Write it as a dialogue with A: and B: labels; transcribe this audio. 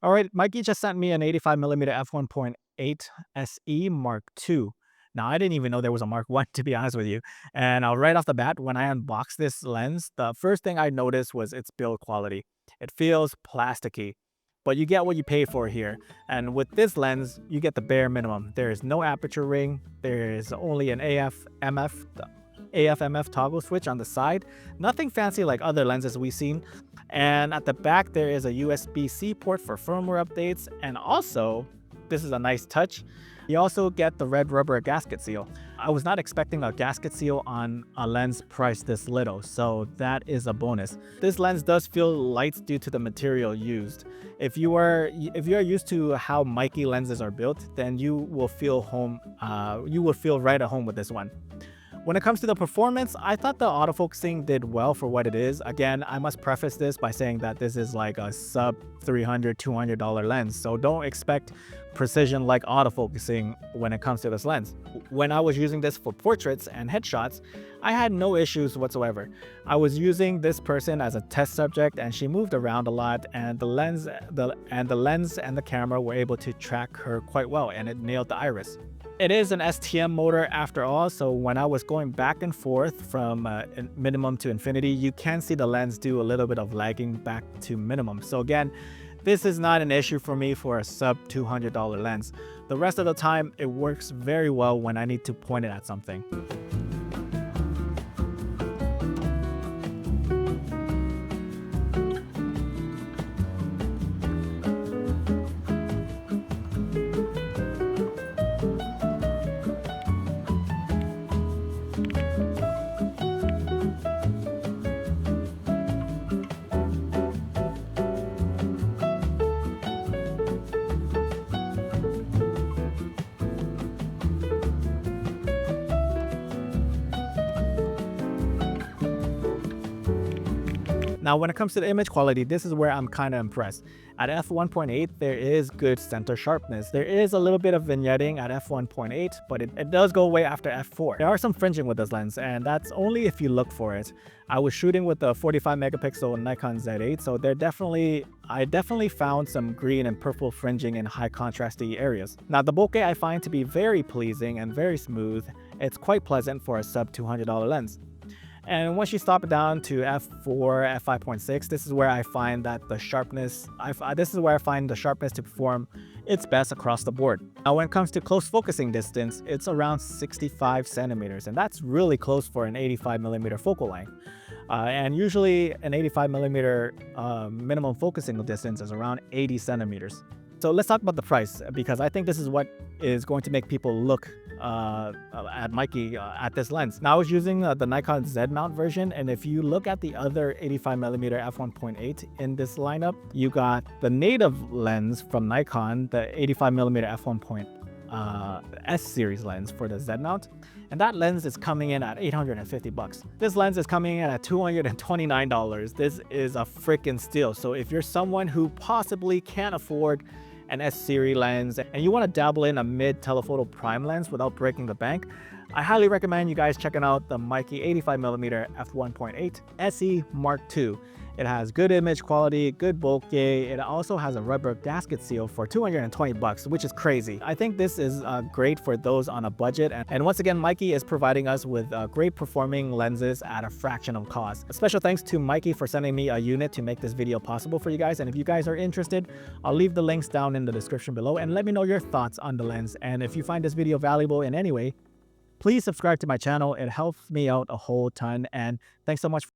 A: All right, Mikey just sent me an 85mm f1.8 SE Mark II. Now, I didn't even know there was a Mark I, to be honest with you. And right off the bat, when I unboxed this lens, the first thing I noticed was its build quality. It feels plasticky, but you get what you pay for here. And with this lens, you get the bare minimum. There is no aperture ring. There is only an AF/MF toggle switch on the side. Nothing fancy like other lenses we've seen. And at the back, there is a USB-C port for firmware updates. And also, this is a nice touch, you also get the red rubber gasket seal. I was not expecting a gasket seal on a lens priced this little, so that is a bonus. This lens does feel light due to the material used. If you are used to how MEIKE lenses are built, then you will feel right at home with this one. When it comes to the performance, I thought the autofocusing did well for what it is. Again, I must preface this by saying that this is like a sub $300, $200 lens, so don't expect precision like autofocusing when it comes to this lens. When I was using this for portraits and headshots, I had no issues whatsoever. I was using this person as a test subject and she moved around a lot, and the lens and the camera were able to track her quite well, and it nailed the iris. It is an STM motor after all, so when I was going back and forth from minimum to infinity, you can see the lens do a little bit of lagging back to minimum. So again, this is not an issue for me for a sub $200 lens. The rest of the time, it works very well when I need to point it at something. Now, when it comes to the image quality, this is where I'm kind of impressed. At f1.8, there is good center sharpness. There is a little bit of vignetting at f1.8, but it does go away after f4. There are some fringing with this lens, and that's only if you look for it. I was shooting with the 45 megapixel Nikon Z8, so I definitely found some green and purple fringing in high contrasty areas. Now, the bokeh I find to be very pleasing and very smooth. It's quite pleasant for a sub $200 lens. And once you stop it down to f4, f5.6, this is where I find that the sharpness, to perform its best across the board. Now, when it comes to close focusing distance, it's around 65 centimeters, and that's really close for an 85mm focal length. And usually an 85mm minimum focusing distance is around 80 centimeters. So let's talk about the price, because I think this is what is going to make people look at MEIKE at this lens. Now, I was using the Nikon Z mount version, and if you look at the other 85mm f1.8 in this lineup, you got the native lens from Nikon, the 85mm S series lens for the Z mount, and that lens is coming in at $850. This lens is coming in at $229. This is a freaking steal. So if you're someone who possibly can't afford an S series lens and you want to dabble in a mid telephoto prime lens without breaking the bank, I highly recommend you guys checking out the MEIKE 85mm f1.8 SE Mark II. It has good image quality, good bokeh. It also has a rubber gasket seal for $220, which is crazy. I think this is great for those on a budget. And once again, MEIKE is providing us with great performing lenses at a fraction of cost. A special thanks to MEIKE for sending me a unit to make this video possible for you guys. And if you guys are interested, I'll leave the links down in the description below, and let me know your thoughts on the lens. And if you find this video valuable in any way, please subscribe to my channel. It helps me out a whole ton. And thanks so much.